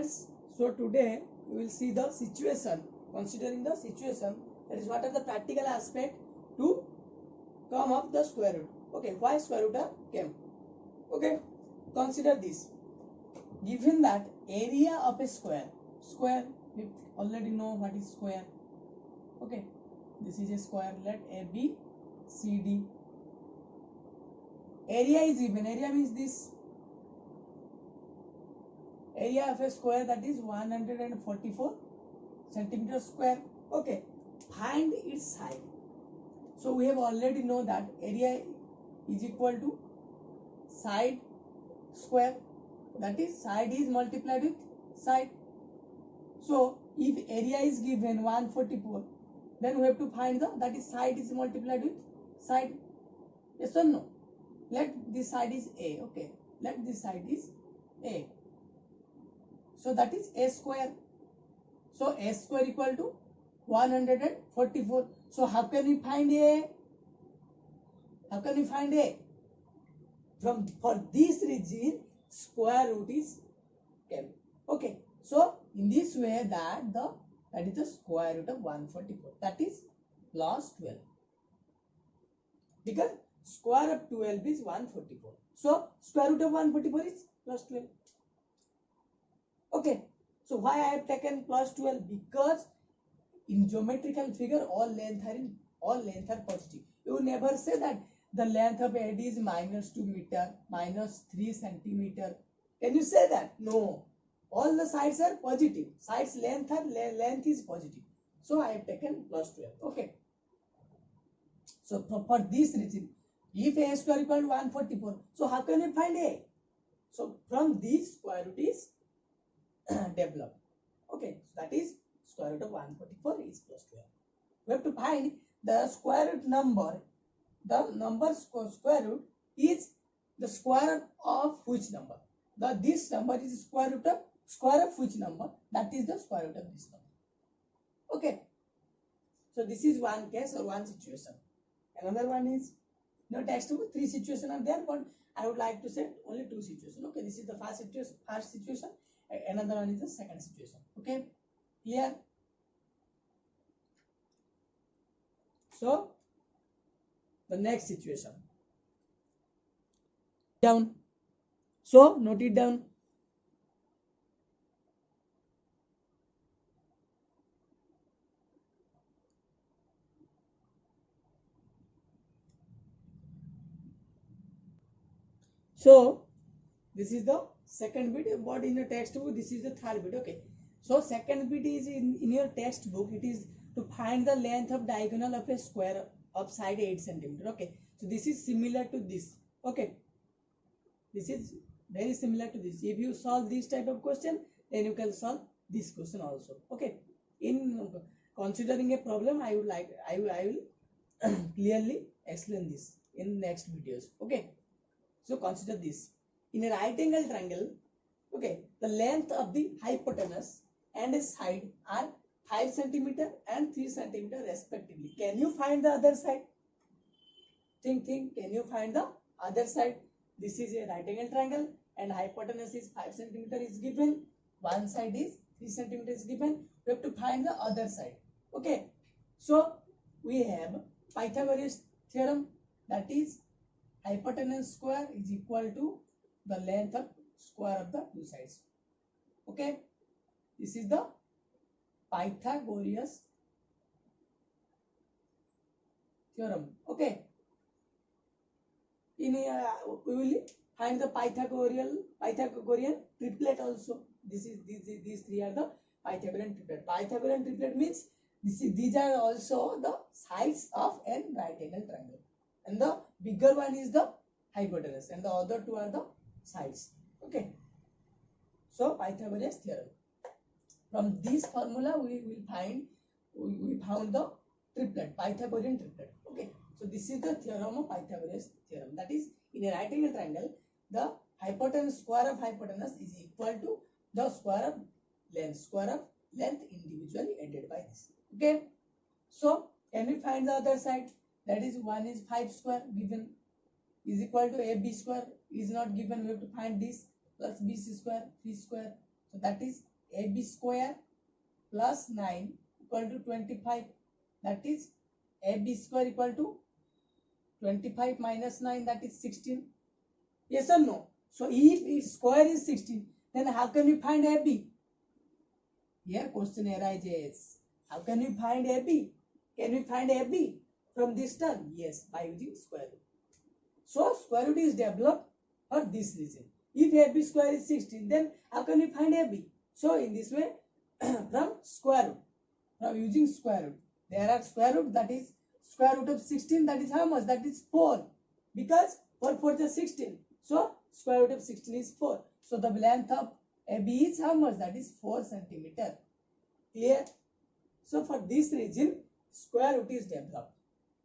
students, so today we will see the situation, considering the situation, that is what are the practical aspect to come up the square root. Okay, why square root came? Okay, consider this. Given that area of a square, we already know what is square. Okay, this is a square. Let A B C D. Area is given. Area means this. Area of a square, that is 144 centimeter square. Okay, find its side. So we have already know that area is equal to side square, that is side is multiplied with side. So if area is given 144, then we have to find that is side is multiplied with side. Yes or no? Let this side is A. Okay, let this side is A. So that is A square. So A square equal to 144. So how can we find A? How can we find A? For this region, square root is came. Okay. So in this way, that is the square root of 144. That is plus 12. Because square of 12 is 144. So square root of 144 is plus 12. Okay. So why I have taken plus 12? Because in geometrical figure, all length are positive. You never say that the length of AD is minus 2 meter, minus 3 centimeter. Can you say that? No. All the sides are positive. Sides length is positive. So I have taken plus 12. Okay. So for this reason, if A square equal to 144, so how can we find A? So from this, square root is developed. Okay. So that is square root of 144 is plus 12. We have to find the square root number. The number square root is the square of which number? This number is square of which number? That is the square root of this number. Okay. So this is one case or one situation. Another one is, textbook 3 situations are there, but I would like to say only 2 situations. Okay, this is the first situation. Another one is the second situation. Okay, clear? So the next situation. Down. So note it down. So this is the second bit, but in your textbook this is the third bit. Okay, so second bit is in your textbook, it is to find the length of diagonal of a square of side 8 centimeter. Okay, so this is similar to this. Okay, this is very similar to this. If you solve this type of question, then you can solve this question also. Okay, in considering a problem, I will clearly explain this in next videos. Okay, so consider this. In a right angle triangle, okay, the length of the hypotenuse and a side are 5 centimeter and 3 centimeter respectively. Can you find the other side? Think. Can you find the other side? This is a right angle triangle and hypotenuse is 5 centimeter is given. One side is 3 centimeter is given. We have to find the other side. Okay. So we have Pythagoras theorem, that is hypotenuse square is equal to the length of square of the two sides. Okay, this is the Pythagoras theorem. Okay, in we will find the Pythagorean triplet also. These three are the Pythagorean triplet. Pythagorean triplet means these are also the sides of a right angle triangle, and the bigger one is the hypotenuse and the other two are the sides. Okay, so Pythagoras theorem. From this formula we found the triplet, Pythagorean triplet. Okay, so this is the theorem of Pythagoras theorem, that is in a right angle triangle the square of hypotenuse is equal to the square of length individually added by this. Okay, so can we find the other side? That is, one is 5 square given is equal to AB square is not given. We have to find this plus BC square, 3 square. So that is AB square plus 9 equal to 25. That is AB square equal to 25 minus 9, that is 16. Yes or no? So if square is 16, then how can we find AB? Here question arises. How can we find AB? Can we find AB from this term? Yes, by using square root. So square root is developed for this reason. If AB square is 16, then how can we find AB? So in this way, from square root, from using square root, there are square root, that is square root of 16, that is how much? That is 4. Because 4 4 is 16. So square root of 16 is 4. So the length of AB is how much? That is 4 centimeter. Clear? So for this reason, square root is developed.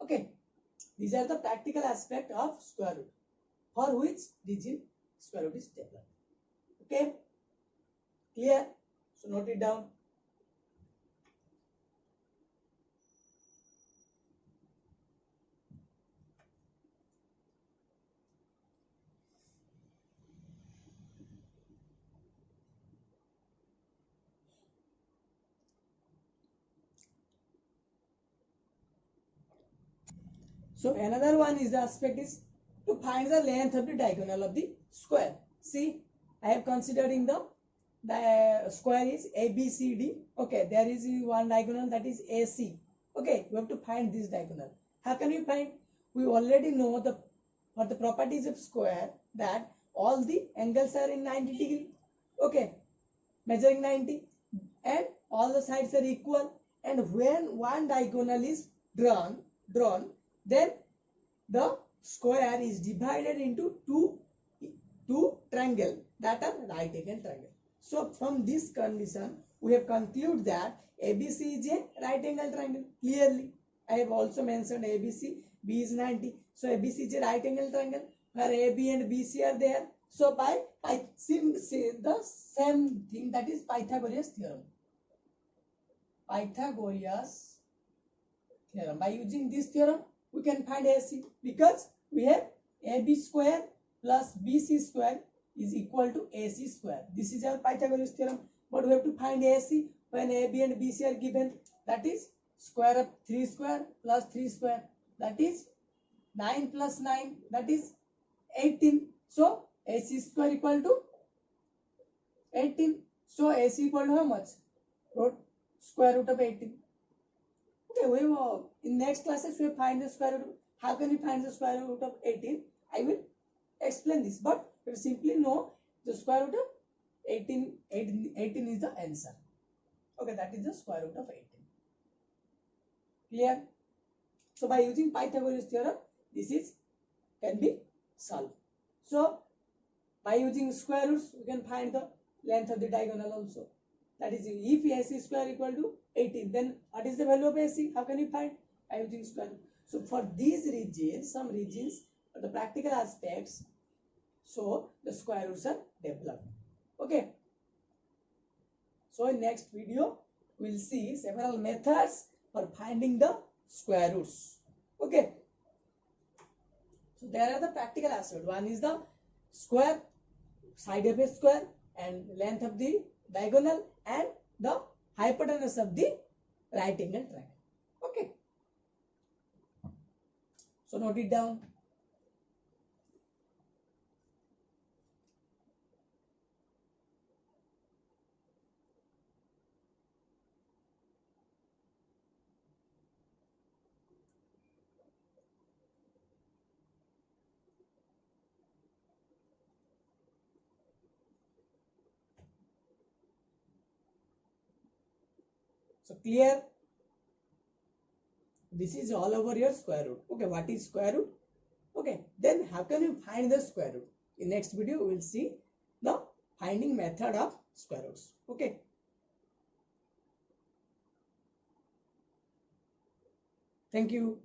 Okay. These are the practical aspect of square root, for which reason square root is developed. Okay. Clear? So note it down. So another one is the aspect is to find the length of the diagonal of the square. See, I have considering the square is ABCD. Okay, there is one diagonal, that is AC. Okay, you have to find this diagonal. How can we find? We already know the for the properties of square that all the angles are in 90 degree. Okay, measuring 90, and all the sides are equal. And when one diagonal is drawn, then the square is divided into two triangle that are right angle triangle. So from this condition, we have concluded that ABC is a right angle triangle. Clearly, I have also mentioned ABC, B is 90. So ABC is a right angle triangle where AB and BC are there. So by say the same thing, that is Pythagoras theorem. Pythagoras theorem. By using this theorem, we can find AC, because we have AB square plus BC square is equal to AC square. This is our Pythagoras theorem. But we have to find AC when AB and BC are given. That is square of 3 square plus 3 square. That is 9 plus 9. That is 18. So AC square equal to 18. So AC equal to how much? Square root of 18. Okay, we will, in next classes we will find the square root. How can we find the square root of 18? I will explain this, but we simply know the square root of 18 is the answer. Okay, that is the square root of 18. Clear? So by using Pythagoras theorem, this is can be solved. So by using square roots, we can find the length of the diagonal also. That is, if AC square equal to 18, then what is the value of AC? How can you find? By using square root. So for these regions, some regions, the practical aspects, so the square roots are developed. Okay. So in next video, we will see several methods for finding the square roots. Okay. So there are the practical aspects. One is the square, side of a square, and length of the diagonal, and the hypotenuse of the right angle triangle. Okay. So note it down. So clear? This is all over your square root. Okay, what is square root? Okay, then how can you find the square root? In next video, we will see the finding method of square roots. Okay. Thank you.